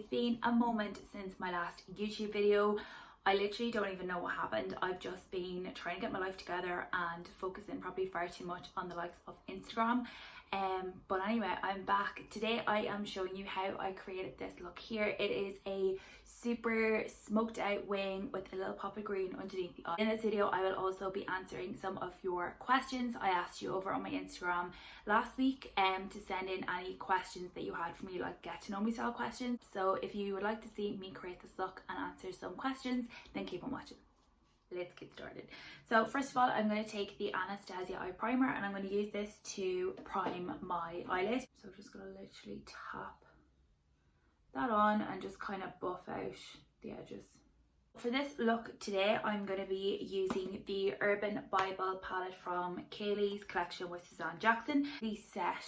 It's been a moment since my last YouTube video. I literally don't even know what happened. I've just been trying to get my life together and focusing probably far too much on the likes of Instagram. But anyway, I'm back. Today I am showing you how I created this look here. It is a super smoked out wing with a little pop of green underneath the eye. In this video I will also be answering some of your questions I asked you over on my Instagram last week to send in any questions that you had for me, like get to know me style questions. So if you would like to see me create this look and answer some questions, then keep on watching. Let's get started. So first of all, I'm going to take the Anastasia eye primer and I'm going to use this to prime my eyelid. So I'm just going to literally tap that on and just kind of buff out the edges. For this look today, I'm going to be using the Urban Bible palette from Kaylee's collection with Suzanne Jackson. We set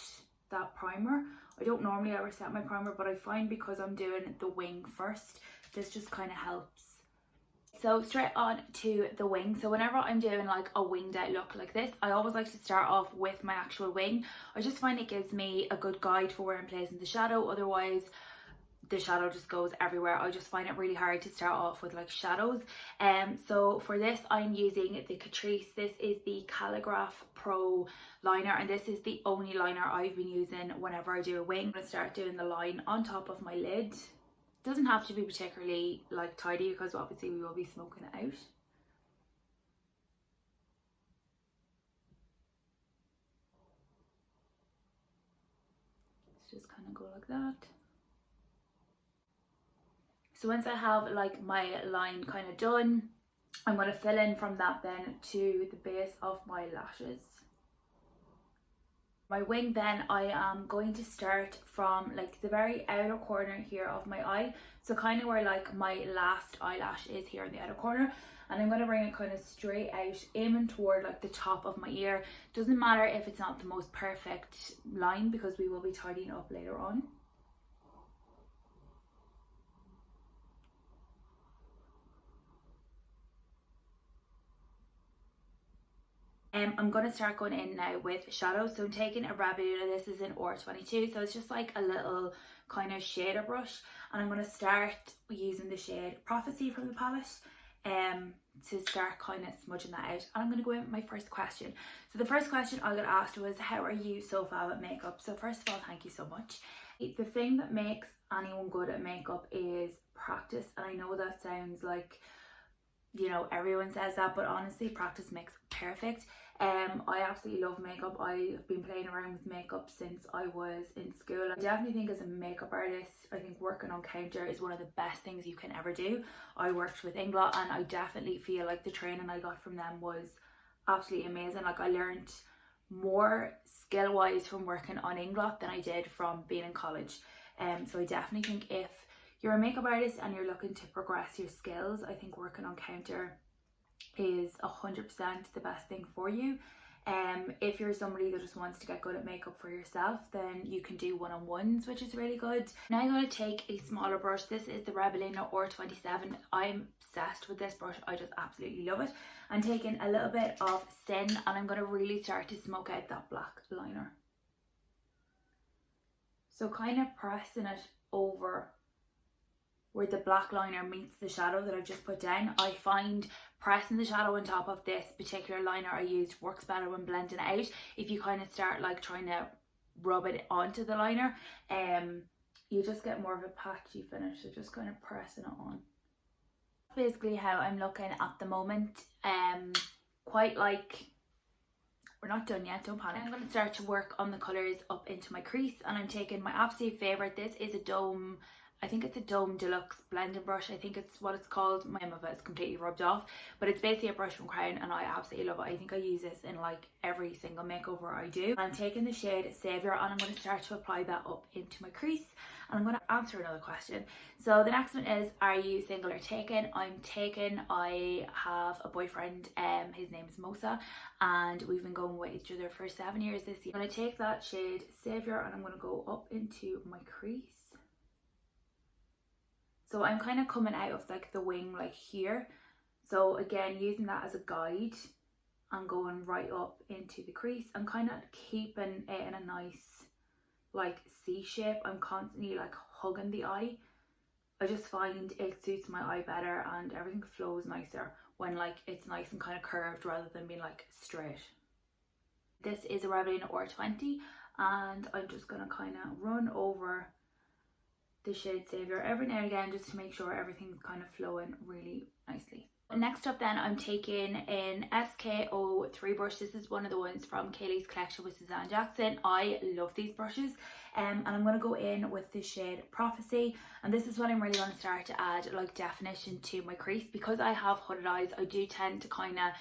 that primer. I don't normally ever set my primer, but I find because I'm doing the wing first, this just kind of helps. So straight on to the wing. So whenever I'm doing like a winged out look like this, I always like to start off with my actual wing. I just find it gives me a good guide for where I'm placing the shadow. Otherwise the shadow just goes everywhere. I just find it really hard to start off with like shadows. So for this I'm using the Catrice. This is the Calligraph Pro liner and this is the only liner I've been using whenever I do a wing. I'm going to start doing the line on top of my lid. Doesn't have to be particularly like tidy because obviously we will be smoking it out. Let's just kind of go like that. So once I have like my line kind of done, I'm going to fill in from that then to the base of my lashes. My wing then, I am going to start from like the very outer corner here of my eye, so kind of where like my last eyelash is here in the outer corner, and I'm going to bring it kind of straight out, aiming toward like the top of my ear. Doesn't matter if it's not the most perfect line because we will be tidying up later on. I'm going to start going in now with shadows. So I'm taking a Rabbit Luna. This is in R22, so it's just like a little kind of shader brush, and I'm going to start using the shade Prophecy from the palette to start kind of smudging that out. And I'm going to go in with my first question. So the first question I got asked was, how are you so fab at makeup? So first of all, thank you so much. The thing that makes anyone good at makeup is practice, and I know that sounds like, you know, everyone says that, but honestly practice makes perfect. I absolutely love makeup. I've been playing around with makeup since I was in school. I definitely think as a makeup artist, I think working on counter is one of the best things you can ever do. I worked with Inglot and I definitely feel like the training I got from them was absolutely amazing. Like I learned more skill wise from working on Inglot than I did from being in college. So I definitely think if you're a makeup artist and you're looking to progress your skills, I think working on counter is 100% the best thing for you. If you're somebody that just wants to get good at makeup for yourself, then you can do one-on-ones, which is really good. Now I'm going to take a smaller brush. This is the Rabbit Luna R27. I'm obsessed with this brush. I just absolutely love it. I'm taking a little bit of Sin and I'm going to really start to smoke out that black liner. So kind of pressing it over where the black liner meets the shadow that I've just put down. I find pressing the shadow on top of this particular liner I used works better when blending it out. If you kind of start like trying to rub it onto the liner, you just get more of a patchy finish. So just kind of pressing it on. Basically how I'm looking at the moment. Quite like, we're not done yet, don't panic. I'm going to start to work on the colours up into my crease, and I'm taking my absolute favourite. This is a Dome, I think it's a Dome Deluxe blending brush. I think it's what it's called. My name of it is completely rubbed off, but it's basically a brush from Crown and I absolutely love it. I think I use this in like every single makeover I do. I'm taking the shade Saviour and I'm going to start to apply that up into my crease, and I'm going to answer another question. So the next one is, are you single or taken? I'm taken. I have a boyfriend, his name is Mosa, and we've been going with each other for 7 years this year. I'm going to take that shade Saviour and I'm going to go up into my crease. So I'm kind of coming out of like the wing like here. So again, using that as a guide and going right up into the crease. I'm kind of keeping it in a nice like C shape. I'm constantly like hugging the eye I just find it suits my eye better and everything flows nicer when like it's nice and kind of curved rather than being like straight. This is a Rebellion R20 and I'm just going to kind of run over the shade Savior every now and again just to make sure everything's kind of flowing really nicely. Next up then, I'm taking an SK03 brush. This is one of the ones from Kaylee's collection with Suzanne Jackson. I love these brushes. And I'm going to go in with the shade Prophecy, and this is what I'm really going to start to add like definition to my crease. Because I have hooded eyes, I do tend to kind of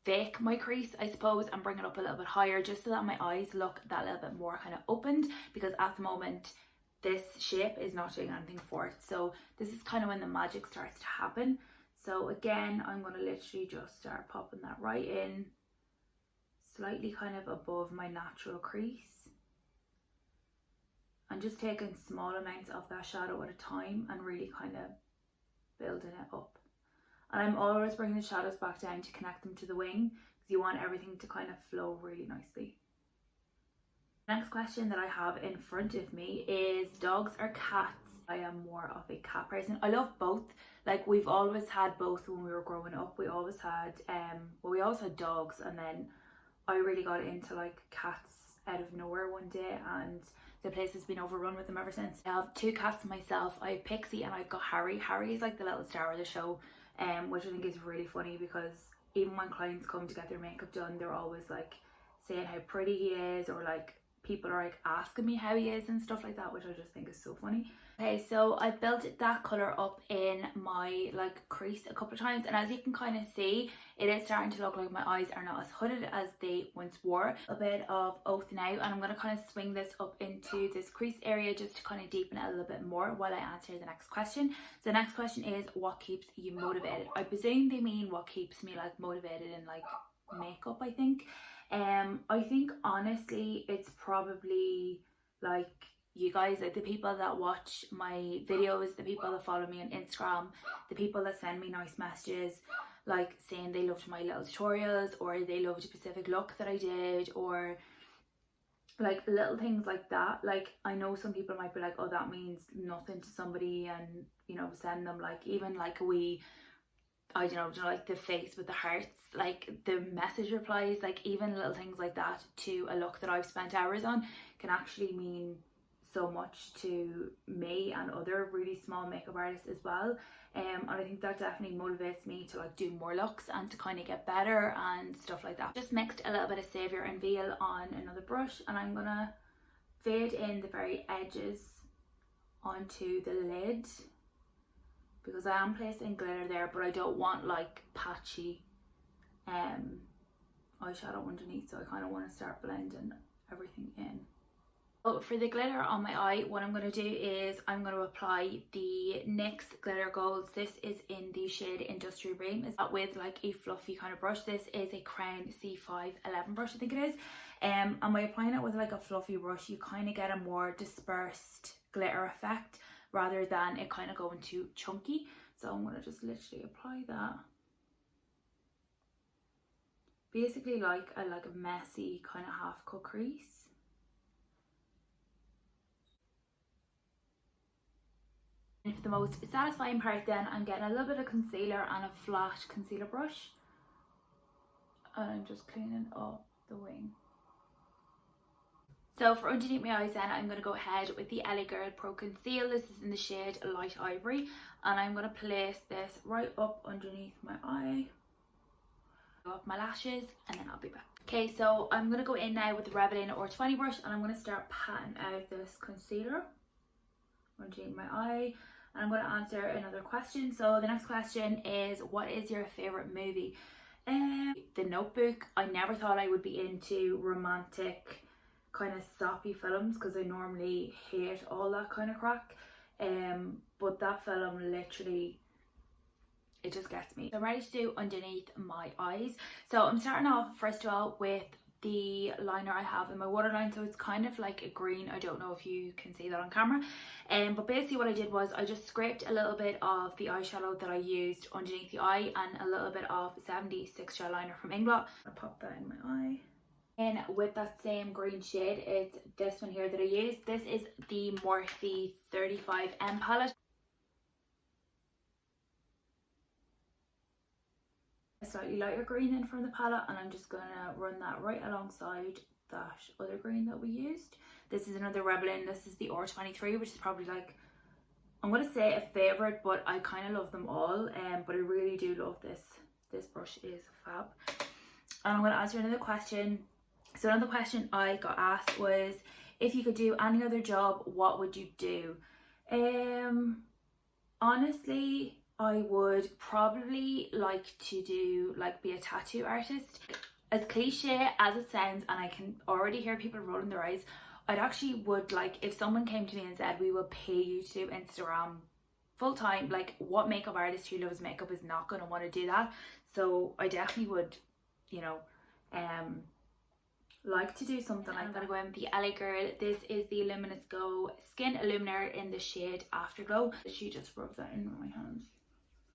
fake my crease, I suppose, and bring it up a little bit higher just so that my eyes look that little bit more kind of opened, because at the moment this shape is not doing anything for it. So this is kind of when the magic starts to happen. So again, I'm going to literally just start popping that right in, slightly kind of above my natural crease, and just taking small amounts of that shadow at a time and really kind of building it up. And I'm always bringing the shadows back down to connect them to the wing, because you want everything to kind of flow really nicely. Next question that I have in front of me is dogs or cats? I am more of a cat person. I love both. Like, we've always had both when we were growing up. We always had we always had dogs, and then I really got into like cats out of nowhere one day, and the place has been overrun with them ever since. I have 2 cats myself. I have Pixie and I've got Harry. Harry is like the little star of the show, which I think is really funny, because even when clients come to get their makeup done, they're always like saying how pretty he is, or like people are like asking me how he is and stuff like that, which I just think is so funny. Okay, so I built that colour up in my like crease a couple of times, and as you can kind of see, it is starting to look like my eyes are not as hooded as they once were. A bit of Oath now, and I'm going to kind of swing this up into this crease area just to kind of deepen it a little bit more while I answer the next question. So the next question is, what keeps you motivated? I presume they mean what keeps me like motivated in like makeup, I think. I think honestly it's probably like you guys, like the people that watch my videos, the people that follow me on Instagram, the people that send me nice messages like saying they loved my little tutorials, or they loved a specific look that I did, or like little things like that. Like, I know some people might be like, oh, that means nothing to somebody, and you know, send them like even like a wee, I don't know, like the face with the hearts, like the message replies, like even little things like that to a look that I've spent hours on can actually mean so much to me and other really small makeup artists as well. And I think that definitely motivates me to like do more looks and to kind of get better and stuff like that. Just mixed a little bit of Savior and Veil on another brush, and I'm gonna fade in the very edges onto the lid, because I am placing glitter there, but I don't want like patchy eyeshadow underneath, so I kind of want to start blending everything in. So for the glitter on my eye, what I'm going to do is I'm going to apply the NYX Glitter Golds. This is in the shade Industrial Dream. It's not with like a fluffy kind of brush. This is a Crown C511 brush, I think it is. And by applying it with like a fluffy brush, you kind of get a more dispersed glitter effect rather than it kind of going too chunky. So I'm going to just literally apply that. Basically like a messy kind of half cut crease. And for the most satisfying part then, I'm getting a little bit of concealer and a flat concealer brush, and I'm just cleaning up the wing. So for underneath my eyes then, I'm going to go ahead with the LA Girl Pro Conceal. This is in the shade Light Ivory, and I'm going to place this right up underneath my eye, go up my lashes, and then I'll be back. Okay, so I'm going to go in now with the Rebellion R20 brush, and I'm going to start patting out this concealer underneath my eye. And I'm going to answer another question. So the next question is, what is your favourite movie? The Notebook. I never thought I would be into romantic kind of soppy films, because I normally hate all that kind of crack. But that film literally, it just gets me. So I'm ready to do underneath my eyes. So I'm starting off first of all with the liner I have in my waterline. So it's kind of like a green. I don't know if you can see that on camera. But basically what I did was I just scraped a little bit of the eyeshadow that I used underneath the eye and a little bit of 76 gel liner from Inglot. I'll pop that in my eye. And with that same green shade, it's this one here that I used. This is the Morphe 35M palette. slightly lighter green in from the palette, and I'm just gonna run that right alongside that other green that we used. This is another Rebelin. This is the R23, which is probably like, I'm gonna say a favorite, but I kind of love them all. But I really do love this. This brush is fab. And I'm gonna answer another question. So another question I got asked was, if you could do any other job, what would you do? Honestly, I would probably like to do, like, be a tattoo artist. As cliche as it sounds, and I can already hear people rolling their eyes, I'd actually would, like, if someone came to me and said, we will pay you to do Instagram full time, like, what makeup artist who loves makeup is not going to want to do that? So I definitely would, you know, like to do something like that. I'm gonna go in with the LA Girl. This is the Luminous Go Skin Illuminator in the shade Afterglow. She just rubbed that in my hands.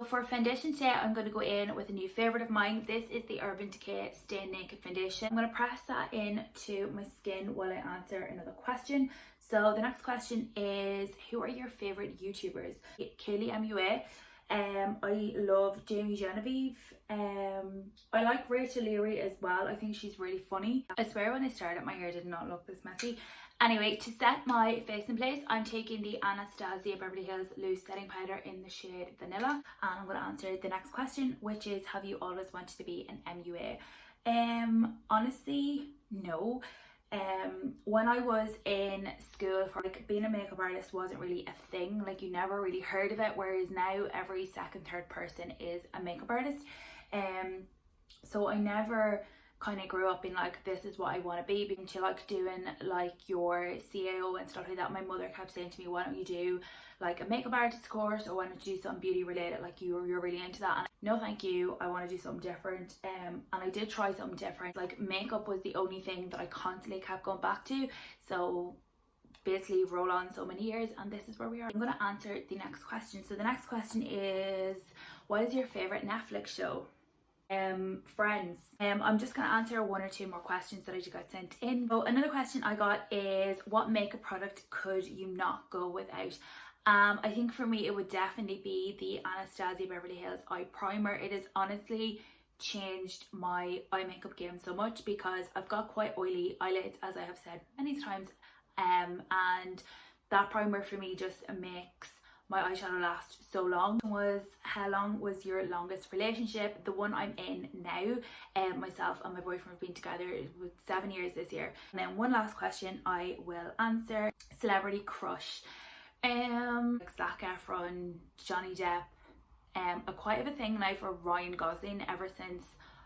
For foundation today, I'm going to go in with a new favourite of mine. This is the Urban Decay Stay Naked Foundation. I'm going to press that into my skin while I answer another question. So the next question is, who are your favourite YouTubers? Kaylee MUA. I love Jamie Genevieve. I like Rachel Leary as well. I think she's really funny. I swear when I started, my hair did not look this messy. Anyway, to set my face in place, I'm taking the Anastasia Beverly Hills Loose Setting Powder in the shade Vanilla. And I'm going to answer the next question, which is, have you always wanted to be an MUA? Honestly, no. When I was in school, for like, being a makeup artist wasn't really a thing. Like, you never really heard of it, whereas now every second, third person is a makeup artist. So I never kind of grew up being like, this is what I want to be. Being to like doing like your CAO and stuff like that, my mother kept saying to me, why don't you do like a makeup artist course, or why don't you do something beauty related, like you're really into that? And no thank you, I want to do something different. And I did try something different. Like, makeup was the only thing that I constantly kept going back to. So basically roll on so many years, and this is where we are. I'm going to answer the next question. So the next question is, what is your favorite Netflix show? Friends. I'm just going to answer one or two more questions that I just got sent in. So another question I got is, what makeup product could you not go without? I think for me it would definitely be the Anastasia Beverly Hills Eye Primer. It has honestly changed my eye makeup game so much, because I've got quite oily eyelids, as I have said many times, and that primer for me just makes my eyeshadow last so long. How long was your longest relationship? The one I'm in now, myself and my boyfriend have been together with 7 years this year. And then one last question I will answer. Celebrity crush. Like Zac Efron, Johnny Depp. I quite have a thing now for Ryan Gosling ever since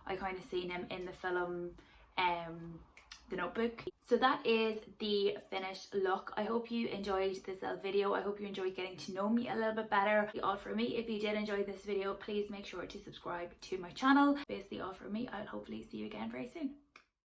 I kind of seen him in the film The Notebook. So that is the finished look. I hope you enjoyed this little video. I hope you enjoyed getting to know me a little bit better. All for me. If you did enjoy this video, please make sure to subscribe to my channel. Basically all for me. I'll hopefully see you again very soon.